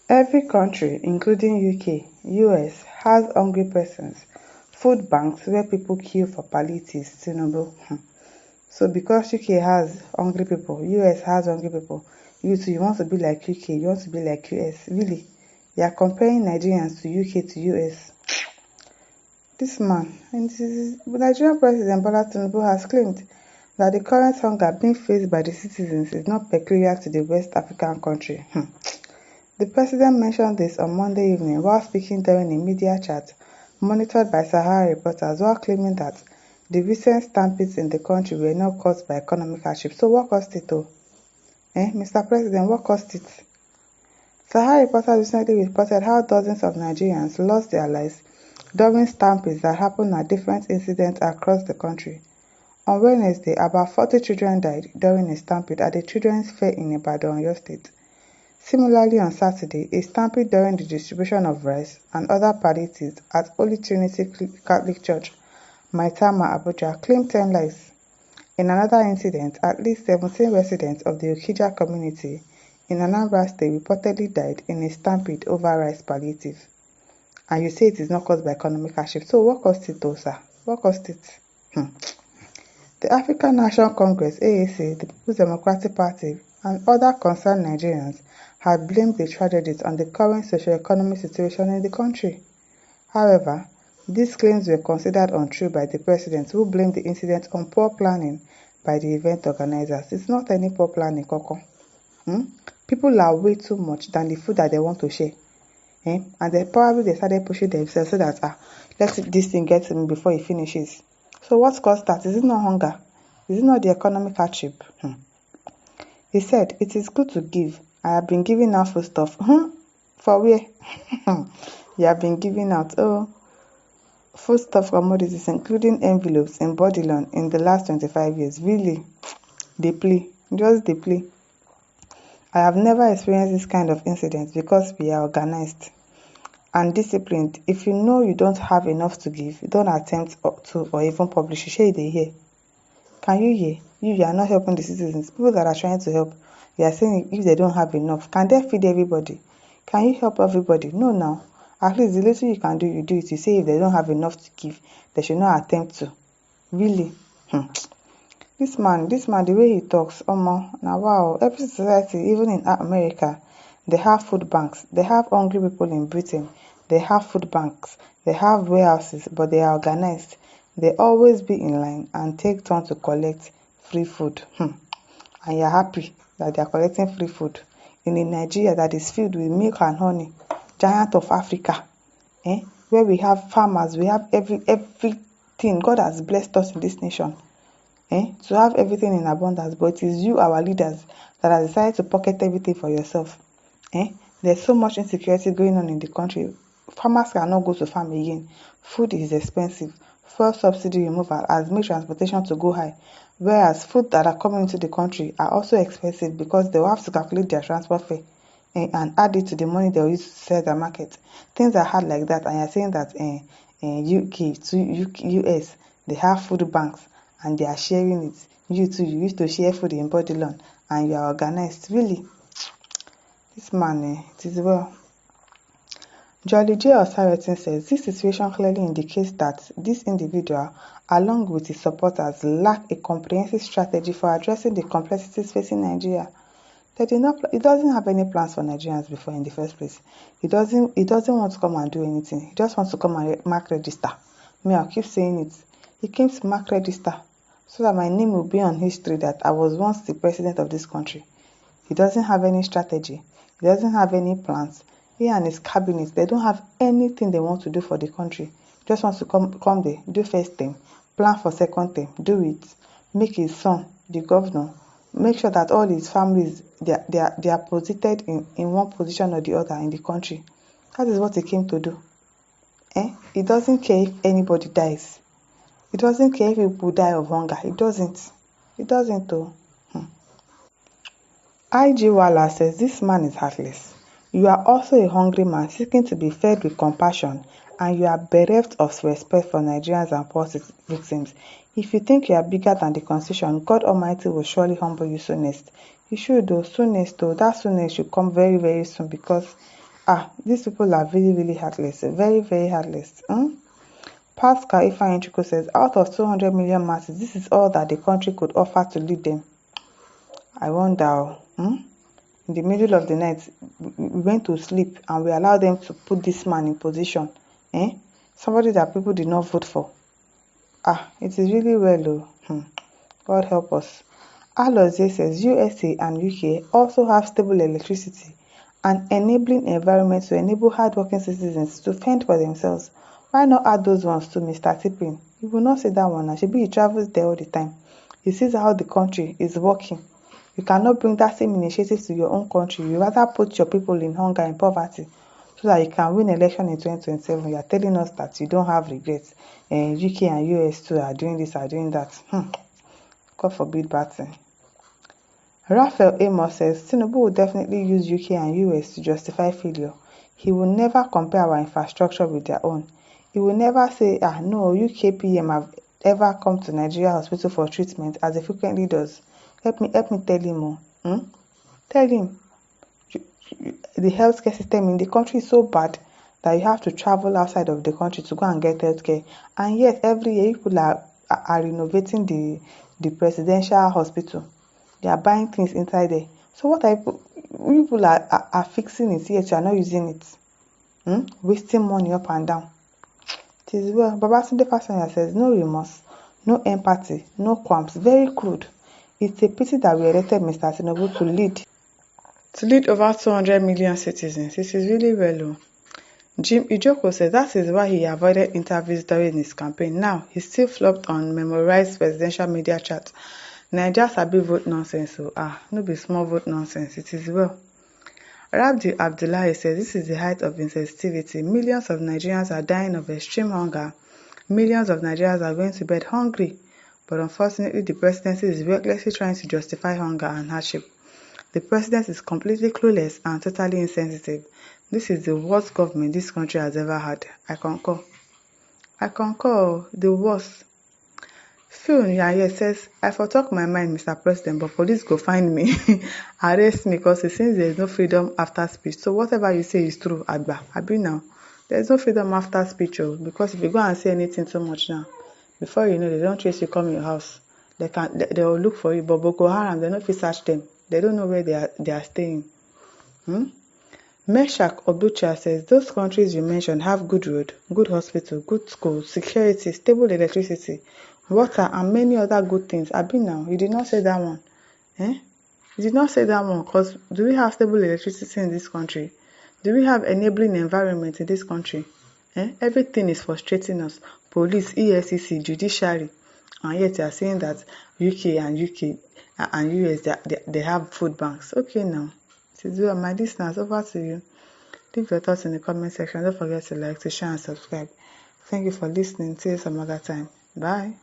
Every country, including UK, US, has hungry persons, food banks where people queue for palliatives. Tinubu. So because UK has hungry people, US has hungry people, you too, you want to be like UK, you want to be like US. Really? You are comparing Nigerians to UK to US. This man, and the Nigerian President Bola Tinubu has claimed that the current hunger being faced by the citizens is not peculiar to the West African country. The president mentioned this on Monday evening while speaking during a media chat monitored by Sahara reporters, while claiming that the recent stampedes in the country were not caused by economic hardship. So what caused it though? Mr. President, what caused it? Sahara reporters recently reported how dozens of Nigerians lost their lives during stampedes that happened at different incidents across the country. On Wednesday, about 40 children died during a stampede at the Children's Fair in Ibadan, Oyo State. Similarly, on Saturday, a stampede during the distribution of rice and other palliatives at Holy Trinity Catholic Church, Maitama, Abuja, claimed 10 lives. In another incident, at least 17 residents of the Okija community in Anambra State reportedly died in a stampede over rice palliative. And you say it is not caused by economic hardship. So what caused it though, sir? What caused it? The African National Congress (AAC), the People's Democratic Party, and other concerned Nigerians had blamed the tragedies on the current socio-economic situation in the country. However, these claims were considered untrue by the president, who blamed the incident on poor planning by the event organizers. It's not any poor planning, Koko. People are way too much than the food that they want to share. And they started pushing themselves so that, let this thing get to me before it finishes. So what caused that? Is it not hunger? Is it not the economic hardship? He said, "It is good to give. I have been giving out foodstuff." For where? You have been giving out foodstuff commodities, including envelopes in body loan in the last 25 years. Really? They play. Just they play. I have never experienced this kind of incident because we are organized and disciplined. If you know you don't have enough to give, don't attempt to or even publish it. Share they hear. Can you hear? You are not helping the citizens. People that are trying to help, you are saying if they don't have enough, can they feed everybody? Can you help everybody? No, now. At least the little you can do, you do it. You say if they don't have enough to give, they should not attempt to. Really? This man, the way he talks, now wow. Every society, even in America, they have food banks. They have hungry people in Britain. They have food banks. They have warehouses, but they are organized. They always be in line and take turn to collect free food. And you're happy that they are collecting free food in a Nigeria that is filled with milk and honey, giant of Africa, where we have farmers, we have everything. God has blessed us in this nation. To have everything in abundance, but it is you, our leaders, that have decided to pocket everything for yourself. There's so much insecurity going on in the country. Farmers cannot go to farm again. Food is expensive. Fuel subsidy removal has made transportation to go high, whereas food that are coming into the country are also expensive because they will have to calculate their transport fare and add it to the money they will use to sell the market. Things are hard like that, and you're saying that UK to US, they have food banks and they are sharing it. You too, you used to share food in body loan and you are organized. Really? This man, it is well. Jolly J. Osaretin says this situation clearly indicates that this individual, along with his supporters, lack a comprehensive strategy for addressing the complexities facing Nigeria. He doesn't have any plans for Nigerians before in the first place. He doesn't want to come and do anything. He just wants to come and mark register. I'll keep saying it. He came to mark register so that my name will be on history that I was once the president of this country. He doesn't have any strategy. He doesn't have any plans. He and his cabinet, they don't have anything they want to do for the country. Just wants to come there, do first term, plan for second term, do it, make his son the governor, make sure that all his families, they are posited in one position or the other in the country. That is what he came to do. He doesn't care if anybody dies. He doesn't care if people die of hunger. He doesn't though. IG Wala says this man is heartless. You are also a hungry man seeking to be fed with compassion, and you are bereft of respect for Nigerians and poor victims. If you think you are bigger than the constitution, God Almighty will surely humble you soonest. You should though, soonest though. That soonest should come very, very soon because These people are really, really heartless. Very, very heartless. Pascal Ifeanyichukwu says, out of 200 million masses, this is all that the country could offer to lead them. I wonder, in the middle of the night, we went to sleep and we allowed them to put this man in position. Somebody that people did not vote for. It is really well, God help us. Alozie says, USA and UK also have stable electricity and enabling environment to enable hardworking citizens to fend for themselves. Why not add those ones to Mr. Tipping? You will not say that one. Maybe he travels there all the time. He sees how the country is working. You cannot bring that same initiative to your own country. You rather put your people in hunger and poverty so that you can win election in 2027. You are telling us that you don't have regrets. UK and US too are doing this, are doing that. God forbid bad thing. Raphael Amos says, Tinubu will definitely use UK and US to justify failure. He will never compare our infrastructure with their own. He will never say, no, UK PM have ever come to Nigeria hospital for treatment as he frequently does. Help me tell him. Tell him. The healthcare system in the country is so bad that you have to travel outside of the country to go and get healthcare. And yet, every year, people are renovating the presidential hospital. They are buying things inside there. So what people are fixing it, yet you are not using it. Wasting money up and down. It is well. Babatunde Fasanya says, no remorse, no empathy, no qualms, very crude. It's a pity that we elected Mr. Tinubu to lead over 200 million citizens. This is really well. Jim Ijoko says that is why he avoided interviews during his campaign. Now, he still flopped on memorized presidential media chat. Naija sabi vote nonsense. No be small vote nonsense. It is well. Rabdi Abdullahi says this is the height of insensitivity. Millions of Nigerians are dying of extreme hunger. Millions of Nigerians are going to bed hungry. But unfortunately, the presidency is recklessly trying to justify hunger and hardship. The president is completely clueless and totally insensitive. This is the worst government this country has ever had. I concur. The worst. Phil Nyaye says, I for talk my mind, Mr. President, but police go find me, arrest me, because it seems there is no freedom after speech. So whatever you say is true, Abi now. There is no freedom after speech, because if you go and say anything too much now, before you know, they don't chase you come your house. They will look for you, but Boko Haram, they don't fit search them. They don't know where they are staying. Meshak Obucha says, those countries you mentioned have good road, good hospital, good schools, security, stable electricity, water, and many other good things. Abi now, you did not say that one. You did not say that one, because do we have stable electricity in this country? Do we have enabling environment in this country? Everything is frustrating us. Police, EFCC, judiciary, and yet you are saying that UK and US, they have food banks. Okay now. To my listeners, over to you. Leave your thoughts in the comment section. Don't forget to like, to share, and subscribe. Thank you for listening. Till some other time. Bye.